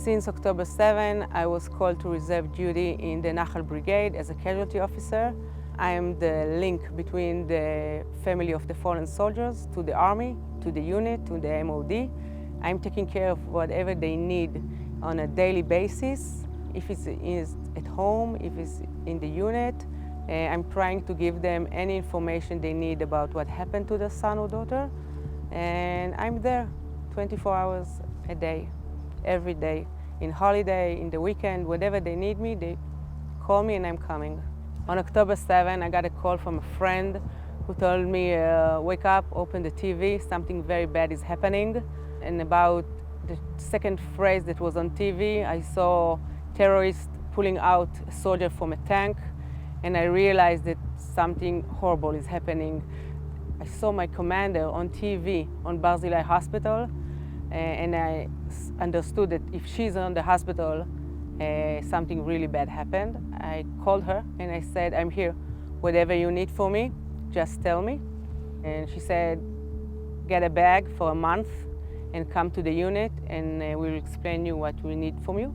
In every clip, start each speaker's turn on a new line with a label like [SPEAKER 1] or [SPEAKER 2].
[SPEAKER 1] Since October 7, I was called to reserve duty in the Nachal Brigade as a casualty officer. I am the link between the family of the fallen soldiers to the army, to the unit, to the MOD. I'm taking care of whatever they need on a daily basis. If it's at home, if it's in the unit, I'm trying to give them any information they need about what happened to their son or daughter. And I'm there 24 hours a day, every day. In holiday, in the weekend, whatever they need me, they call me and I'm coming. On October 7, I got a call from a friend who told me, wake up, open the TV, something very bad is happening. And about the second phrase that was on TV, I saw terrorists pulling out a soldier from a tank, and I realized that something horrible is happening. I saw my commander on TV on Barzilai Hospital, and I understood that if she's on the hospital, something really bad happened. I called her and I said, I'm here. Whatever you need for me, just tell me. And she said, get a bag for a month and come to the unit and we'll explain you what we need from you.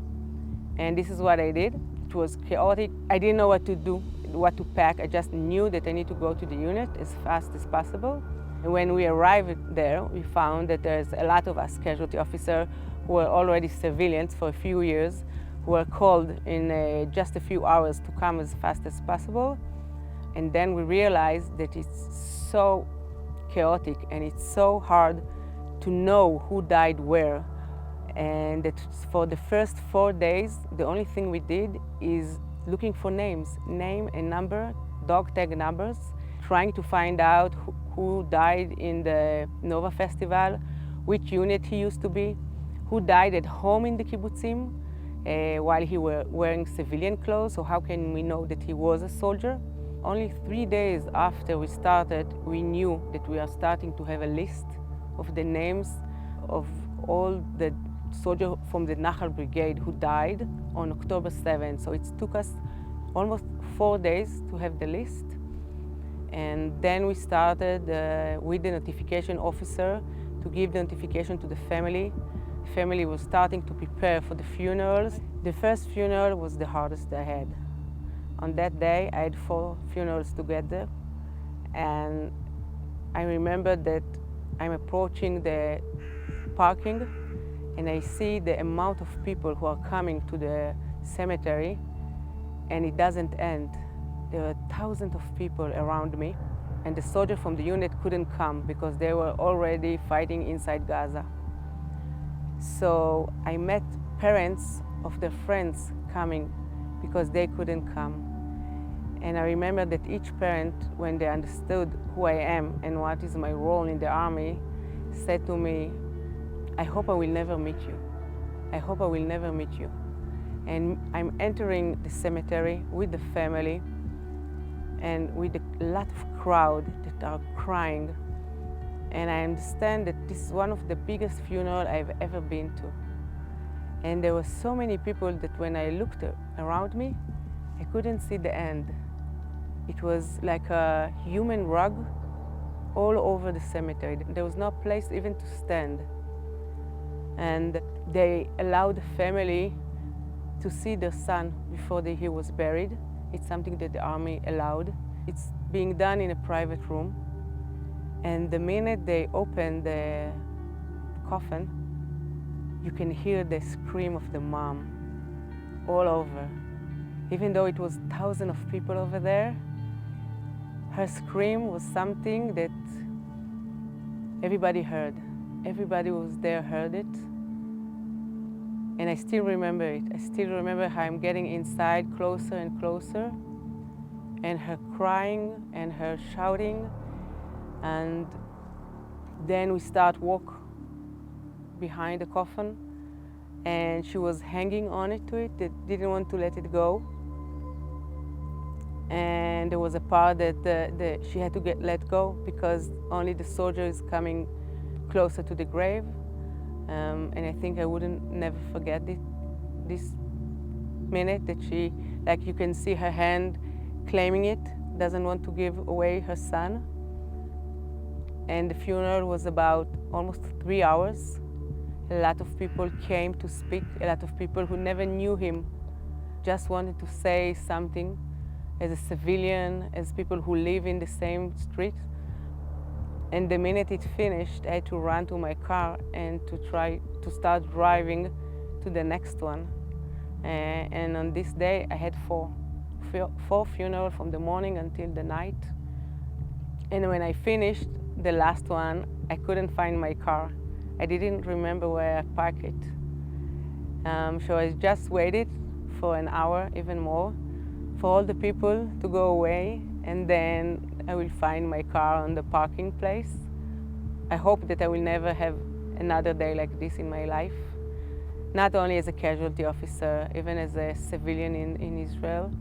[SPEAKER 1] And this is what I did. It was chaotic. I didn't know what to do, what to pack. I just knew that I need to go to the unit as fast as possible. And when we arrived there, we found that there's a lot of us casualty officers who were already civilians for a few years, who were called in just a few hours to come as fast as possible. And then we realized that it's so chaotic and it's so hard to know who died where. And that for the first 4 days, the only thing we did is looking for names, name and number, dog tag numbers, trying to find out who died in the Nova Festival, which unit he used to be, who died at home in the kibbutzim while he were wearing civilian clothes, so how can we know that he was a soldier? Only 3 days after we started, we knew that we are starting to have a list of the names of all the soldiers from the Nachal Brigade who died on October 7th. So it took us almost 4 days to have the list. And then we started with the notification officer to give the notification to the family. The family was starting to prepare for the funerals. The first funeral was the hardest I had. On that day, I had 4 funerals together. And I remember that I'm approaching the parking and I see the amount of people who are coming to the cemetery, and it doesn't end. There were thousands of people around me, and the soldiers from the unit couldn't come because they were already fighting inside Gaza. So I met parents of their friends coming because they couldn't come. And I remember that each parent, when they understood who I am and what is my role in the army, said to me, I hope I will never meet you. I hope I will never meet you. And I'm entering the cemetery with the family and with a lot of crowd that are crying. And I understand that this is one of the biggest funerals I've ever been to. And there were so many people that when I looked around me, I couldn't see the end. It was like a human rug all over the cemetery. There was no place even to stand. And they allowed the family to see their son before he was buried. It's something that the army allowed. It's being done in a private room. And the minute they open the coffin, you can hear the scream of the mom all over. Even though it was thousands of people over there, her scream was something that everybody heard. Everybody who was there heard it. And I still remember it. I still remember how I'm getting inside closer and closer, and her crying and her shouting. And then we start walk behind the coffin, and she was hanging on it to it, that didn't want to let it go. And there was a part that she had to let go because only the soldier is coming closer to the grave. And I think I wouldn't never forget this minute that she, like you can see her hand claiming it, doesn't want to give away her son. And the funeral was about almost 3 hours. A lot of people came to speak, a lot of people who never knew him just wanted to say something as a civilian, as people who live in the same street. And the minute it finished, I had to run to my car and to try to start driving to the next one. And on this day, I had four funerals from the morning until the night. And when I finished the last one, I couldn't find my car. I didn't remember where I parked it. So I just waited for an hour, even more, for all the people to go away, and then I will find my car on the parking place. I hope that I will never have another day like this in my life, not only as a casualty officer, even as a civilian in Israel,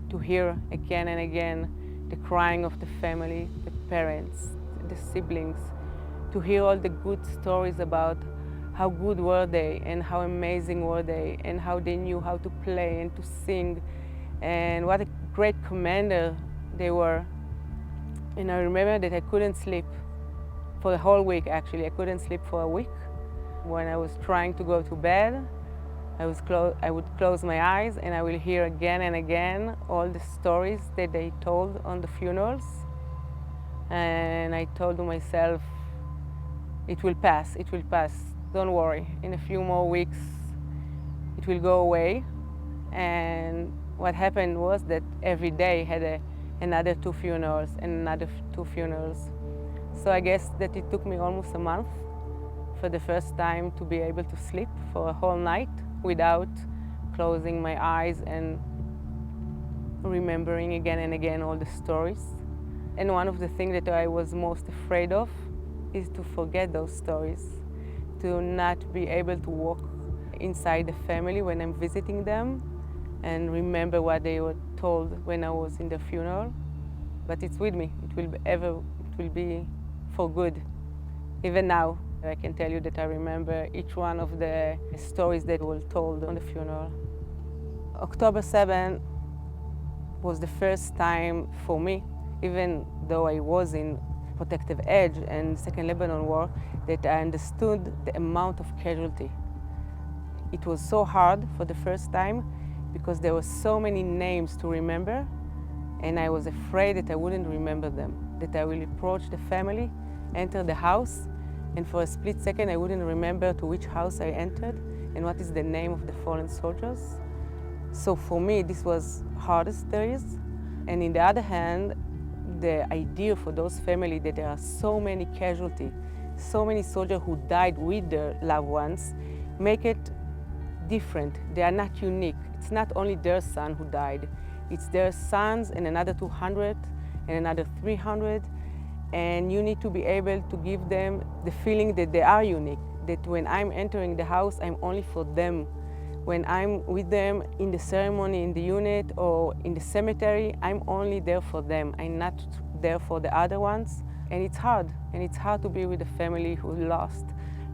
[SPEAKER 1] to hear again and again the crying of the family, the parents, the siblings, to hear all the good stories about how good were they and how amazing were they and how they knew how to play and to sing and what a great commander they were. And I remember that I couldn't sleep for the whole week, actually. I couldn't sleep for a week. When I was trying to go to bed, I would close my eyes and I will hear again and again all the stories that they told on the funerals. And I told myself, it will pass, it will pass. Don't worry, in a few more weeks it will go away. And what happened was that every day had another 2 funerals and another 2 funerals. So I guess that it took me almost a month for the first time to be able to sleep for a whole night without closing my eyes and remembering again and again all the stories. And one of the things that I was most afraid of is to forget those stories, to not be able to walk inside the family when I'm visiting them and remember what they were told when I was in the funeral. But it's with me. It will be for good. Even now, I can tell you that I remember each one of the stories that were told on the funeral. October 7 was the first time for me, even though I was in Protective Edge and Second Lebanon War, that I understood the amount of casualty. It was so hard for the first time because there were so many names to remember, and I was afraid that I wouldn't remember them, that I will approach the family, enter the house, and for a split second I wouldn't remember to which house I entered and what is the name of the fallen soldiers. So for me, this was hardest there is. And in the other hand, the idea for those families that there are so many casualties, so many soldiers who died with their loved ones, make it different. They are not unique. It's not only their son who died. It's their sons and another 200 and another 300. And you need to be able to give them the feeling that they are unique, that when I'm entering the house, I'm only for them. When I'm with them in the ceremony, in the unit, or in the cemetery, I'm only there for them. I'm not there for the other ones. And it's hard. And it's hard to be with a family who lost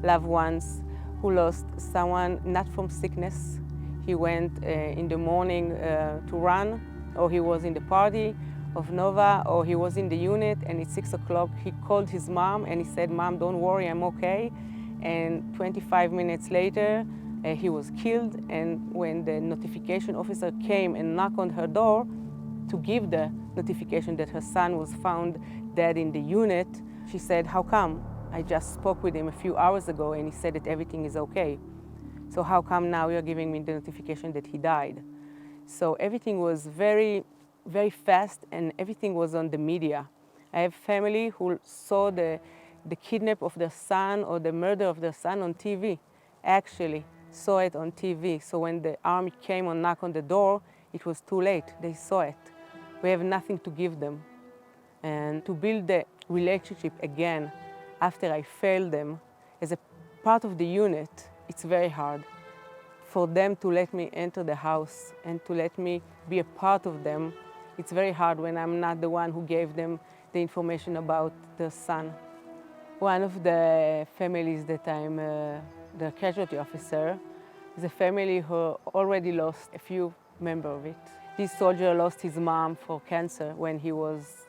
[SPEAKER 1] loved ones, who lost someone not from sickness. He went in the morning to run, or he was in the party of Nova, or he was in the unit, and at 6 o'clock he called his mom and he said, "Mom, don't worry, I'm okay." And 25 minutes later, he was killed. And when the notification officer came and knocked on her door to give the notification that her son was found dead in the unit, she said, "How come? I just spoke with him a few hours ago and he said that everything is okay. So how come now you're giving me the notification that he died?" So everything was very, very fast, and everything was on the media. I have family who saw the kidnap of their son or the murder of their son on TV, actually saw it on TV. So when the army came and knocked on the door, it was too late. They saw it. We have nothing to give them. And to build the relationship again after I failed them as a part of the unit, it's very hard. For them to let me enter the house and to let me be a part of them, it's very hard when I'm not the one who gave them the information about their son. One of the families that I'm the casualty officer is a family who already lost a few members of it. This soldier lost his mom for cancer when he was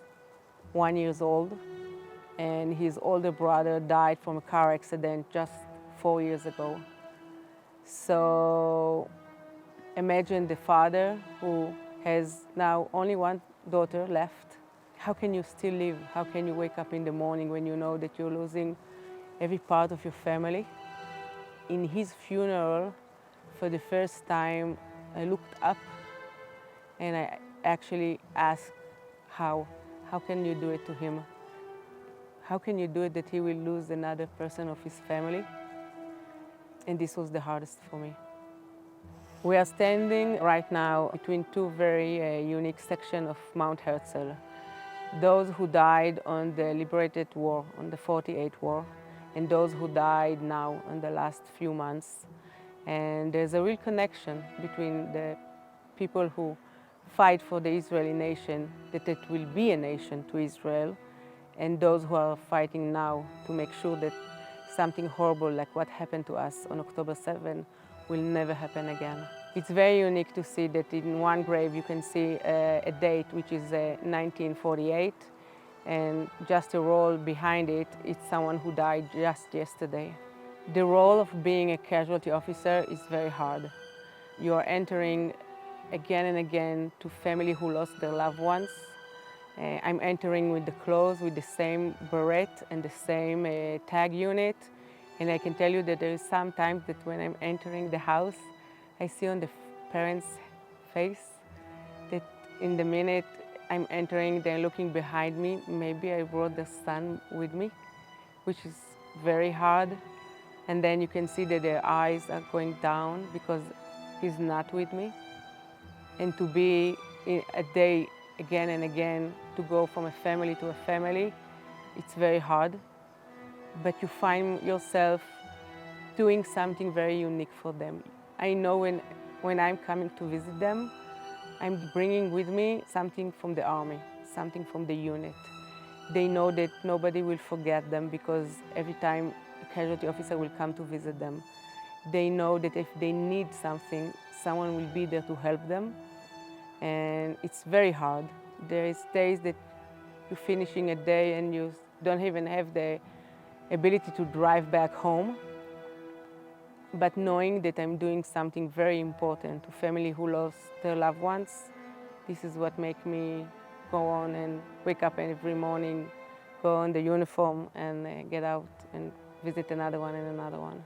[SPEAKER 1] 1 year old, and his older brother died from a car accident just 4 years ago. So imagine the father who has now only one daughter left. How can you still live? How can you wake up in the morning when you know that you're losing every part of your family? In his funeral, for the first time, I looked up and I actually asked, how can you do it to him? How can you do it that he will lose another person of his family? And this was the hardest for me. We are standing right now between two very unique sections of Mount Herzl. Those who died on the liberated war, on the 48 war, and those who died now in the last few months. And there's a real connection between the people who fight for the Israeli nation, that it will be a nation to Israel, and those who are fighting now to make sure that something horrible like what happened to us on October 7 will never happen again. It's very unique to see that in one grave you can see a date which is 1948, and just a roll behind it, it's someone who died just yesterday. The role of being a casualty officer is very hard. You are entering again and again to families who lost their loved ones. I'm entering with the clothes, with the same beret and the same tag unit. And I can tell you that there is sometimes that when I'm entering the house, I see on the parents' face that in the minute I'm entering, they're looking behind me. Maybe I brought the son with me, which is very hard. And then you can see that their eyes are going down because he's not with me. And to be in a day again and again, to go from a family to a family, it's very hard. But you find yourself doing something very unique for them. I know when I'm coming to visit them, I'm bringing with me something from the army, something from the unit. They know that nobody will forget them because every time a casualty officer will come to visit them, they know that if they need something, someone will be there to help them. And it's very hard. There is days that you're finishing a day and you don't even have the ability to drive back home. But knowing that I'm doing something very important to families who lost their loved ones, this is what makes me go on and wake up every morning, go on the uniform and get out and visit another one and another one.